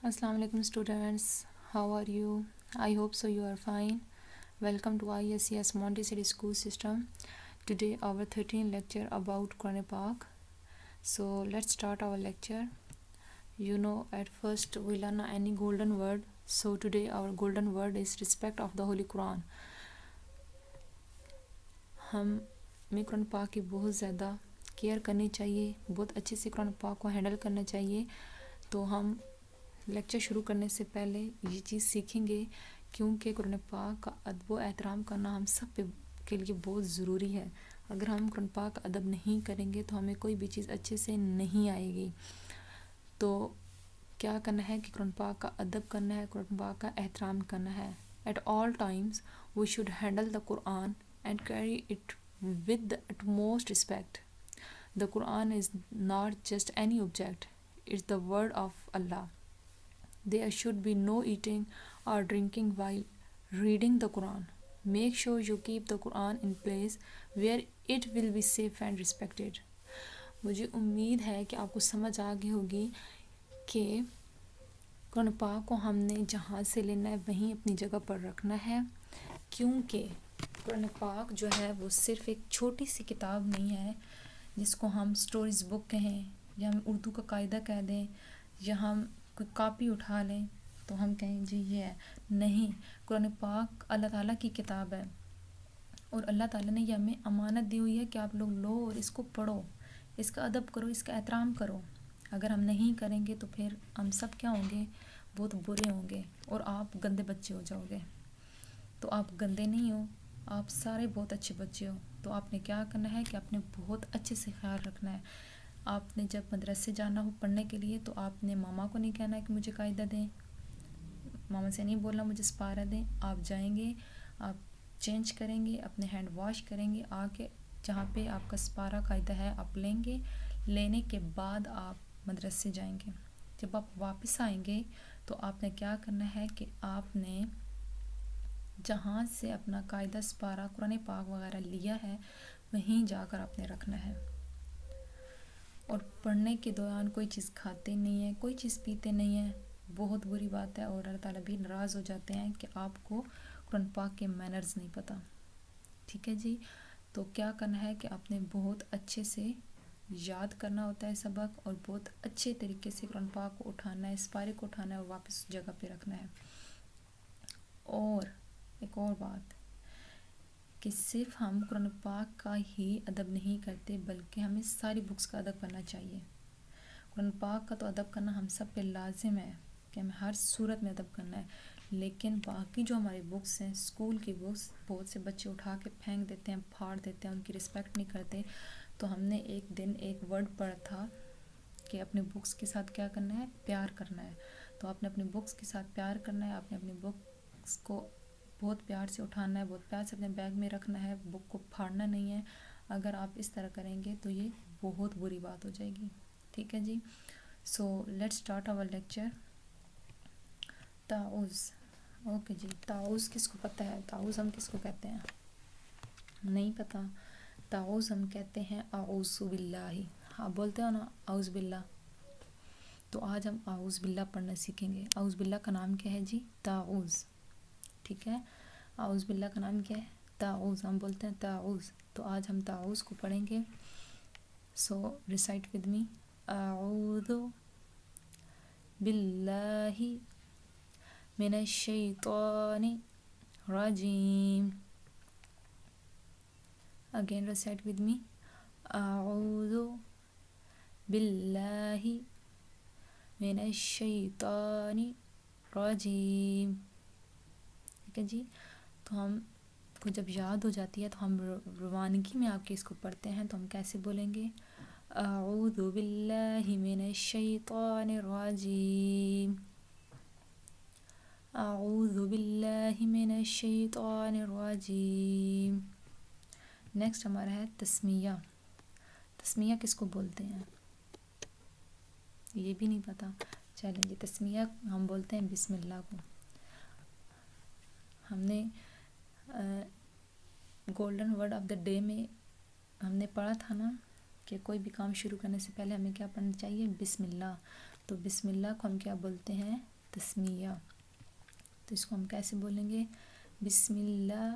Assalamu alaikum students, how are you? I hope so you are fine. Welcome to ISCS Montessori School System. Today our 13th lecture about Quran Pak. So let's start our lecture. At first we learn any golden word. So today our golden word is respect of the Holy Quran. हमें कुरान पाक की बहुत ज़्यादा care करनी चाहिए, बहुत अच्छे से कुरान पाक को हैंडल करना चाहिए। तो हम लेक्चर शुरू करने से पहले ये चीज़ सीखेंगे क्योंकि कुरान पाक का अदब व एहतराम करना हम सब के लिए बहुत ज़रूरी है। अगर हम कुरान पाक का अदब नहीं करेंगे तो हमें कोई भी चीज़ अच्छे से नहीं आएगी। तो क्या करना है कि कुरान पाक का अदब करना है, कुरान पाक का एहतराम करना है। At all times we should handle the Quran and carry it with the utmost respect. The Quran is not just any object, it's the word of Allah. There should be no eating or drinking while reading the Quran. Make sure you keep the Quran in place where it will be safe and respected. मुझे उम्मीद है कि आपको समझ आ गई होगी कि कुरान पाक को हमने जहाँ से लेना है वहीं अपनी जगह पर रखना है, क्योंकि कुरान पाक जो है वो सिर्फ़ एक छोटी सी किताब नहीं है जिसको हम स्टोरीज़ बुक कहें या हम उर्दू का कायदा कह दें या हम कोई कॉपी उठा लें तो हम कहें जी ये है। नहीं, कुरान पाक अल्लाह ताला की किताब है और अल्लाह ताला ने ये हमें अमानत दी हुई है कि आप लोग लो और इसको पढ़ो, इसका अदब करो, इसका एहतराम करो। अगर हम नहीं करेंगे तो फिर हम सब क्या होंगे, बहुत बुरे होंगे और आप गंदे बच्चे हो जाओगे। तो आप गंदे नहीं हो, आप सारे बहुत अच्छे बच्चे हो। तो आपने क्या करना है कि आपने बहुत अच्छे से ख्याल रखना है। आपने जब मदरसे जाना हो पढ़ने के लिए तो आपने मामा को नहीं कहना है कि मुझे कायदा दें, मामा से नहीं बोलना मुझे स्पारा दें। आप जाएंगे, आप चेंज करेंगे, अपने हैंड वॉश करेंगे, आके जहाँ पे आपका स्पारा कायदा है आप लेंगे। लेने के बाद आप मदरसे जाएंगे। जब आप वापस आएंगे तो आपने क्या करना है कि आपने जहाँ से अपना कायदा स्पारा कुरान पाक वगैरह लिया है वहीं जाकर आपने रखना है। और पढ़ने के दौरान कोई चीज़ खाते नहीं है, कोई चीज़ पीते नहीं है, बहुत बुरी बात है। और अल्लाह ताला भी नाराज़ हो जाते हैं कि आपको कुरान पाक के मैनर्स नहीं पता। ठीक है जी। तो क्या करना है कि आपने बहुत अच्छे से याद करना होता है सबक और बहुत अच्छे तरीके से कुरान पाक को उठाना है, स्पारे को उठाना है और वापस जगह पे रखना है। और एक और बात कि सिर्फ हम कुरान पाक का ही अदब नहीं करते बल्कि हमें सारी बुक्स का अदब करना चाहिए। कुरान पाक का तो अदब करना हम सब पे लाजिम है कि हमें हर सूरत में अदब करना है, लेकिन बाकी जो हमारी बुक्स हैं, स्कूल की बुक्स, बहुत से बच्चे उठा के फेंक देते हैं, फाड़ देते हैं, उनकी रिस्पेक्ट नहीं करते। तो हमने एक दिन एक वर्ड पढ़ा था कि अपने बुक्स के साथ क्या करना है, प्यार करना है। तो आपने अपनी बुक्स के साथ प्यार करना है, आपने अपनी बुक्स को बहुत प्यार से उठाना है, बहुत प्यार से अपने बैग में रखना है, बुक को फाड़ना नहीं है। अगर आप इस तरह करेंगे तो ये बहुत बुरी बात हो जाएगी। ठीक है जी। So let's start our lecture. ताउज़। ओके जी, ताउज़ किसको पता है? ताउज़ हम किसको कहते हैं? नहीं पता? ताउज़ हम कहते हैं आऊज़ु बिल्लाहि। आप बोलते हो ना आऊज़ बिल्ला। तो आज हम आऊज़ बिल्ला पढ़ना सीखेंगे। आऊज़ बिल्ला का नाम क्या है जी? ताउज़। ठीक है, आऊज़ बिल्ला का नाम क्या है? ताउज़। हम बोलते हैं ताउज़। तो आज हम ताउज़ को पढ़ेंगे। सो रिसाइट विद मी। आऊज़ु बिल्लाहि मिनश शैतानि रजीम। Again recite with me. आऊज़ु बिल्लाहि मिनश शैतानि रजीम। ठीक है जी। तो हम को जब याद हो जाती है तो हम रवानगी में आपके इसको पढ़ते हैं। तो हम कैसे बोलेंगे? अऊज़ु बिल्लाहि मिनश शैतानिर रजीम, अऊज़ु बिल्लाहि मिनश शैतानिर रजीम। नेक्स्ट हमारा है तस्मिया। तस्मिया किसको बोलते हैं? ये भी नहीं पता। चलें जी, तस्मिया हम बोलते हैं बिस्मिल्लाह को। हमने golden word of the day में हमने पढ़ा था ना कि कोई भी काम शुरू करने से पहले हमें क्या पढ़ना चाहिए? बिस्मिल्लाह। तो बिस्मिल्लाह को हम क्या बोलते हैं? تسمیہ. تو اس کو ہم کیسے بولیں گے؟ بسم اللہ،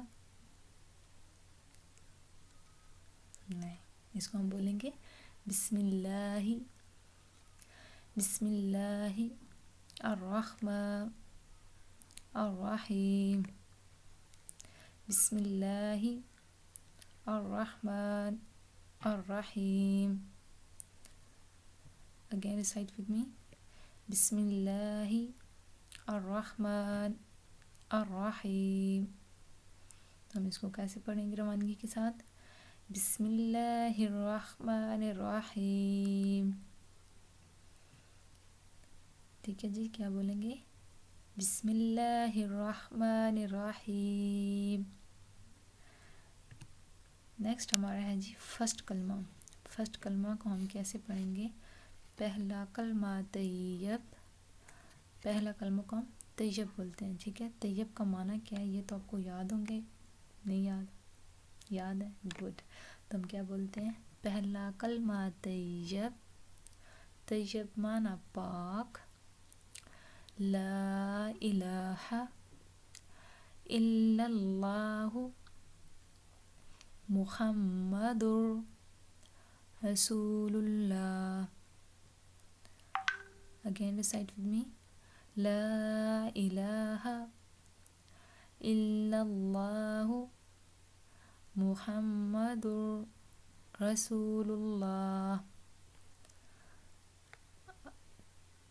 نہیں، اس کو ہم بولیں گے بسم اللہ، بسم اللہ الرحمن الرحیم، بسم اللہ الرحمن الرحیم. Again recite with me. بسم اللہ الرحمن الرحیم. ہم اس کو کیسے پڑھیں گے روانگی کے ساتھ؟ بسم اللہ الرحمن الرحیم. ٹھیک ہے جی، کیا بولیں گے؟ بسم اللہ الرحمن الرحیم. نیکسٹ ہمارا ہے جی فرسٹ کلمہ. فرسٹ کلمہ کو ہم کیسے پڑھیں گے؟ پہلا کلمہ طیب، پہلا کلمہ کو ہم طیب بولتے ہیں. ٹھیک ہے، طیب کا معنی کیا ہے یہ تو آپ کو یاد ہوں گے. نہیں یاد؟ یاد ہے، گڈ. تو ہم کیا بولتے ہیں؟ پہلا کلمہ طیب. طیب معنی پاک. لا الہ الا اللہ محمد رسول اللہ. Again recite with me. لا الہ الا اللہ محمد رسول اللہ.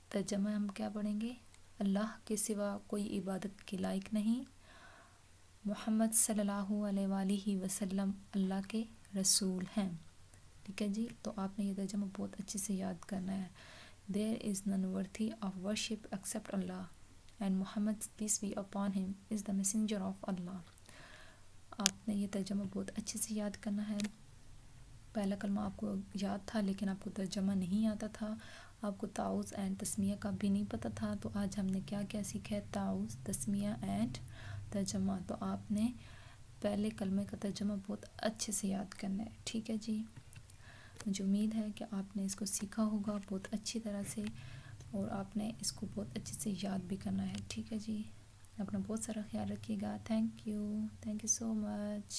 ترجمہ ہم کیا پڑھیں گے؟ اللہ کے سوا کوئی عبادت کے لائق نہیں، محمد صلی اللہ علیہ وآلہ وسلم اللہ کے رسول ہیں. ٹھیک ہے جی، تو آپ نے یہ ترجمہ بہت اچھے سے یاد کرنا ہے. There is none worthy of worship except Allah, and Muhammad, peace be upon him, is the messenger of Allah. آپ نے یہ ترجمہ بہت اچھے سے یاد کرنا ہے. پہلا کلمہ آپ کو یاد تھا لیکن آپ کو ترجمہ نہیں آتا تھا، آپ کو تعوذ اینڈ تسمیہ کا بھی نہیں پتہ تھا. تو آج ہم نے کیا کیا سیکھا ہے؟ تعوذ، تسمیہ اینڈ ترجمہ. تو آپ نے پہلے کلمے کا ترجمہ بہت اچھے سے یاد کرنا ہے. ٹھیک ہے جی، مجھے امید ہے کہ آپ نے اس کو سیکھا ہوگا بہت اچھی طرح سے، اور آپ نے اس کو بہت اچھے سے یاد بھی کرنا ہے. ٹھیک ہے جی، اپنا بہت سارا خیال رکھیے گا. Thank you so much.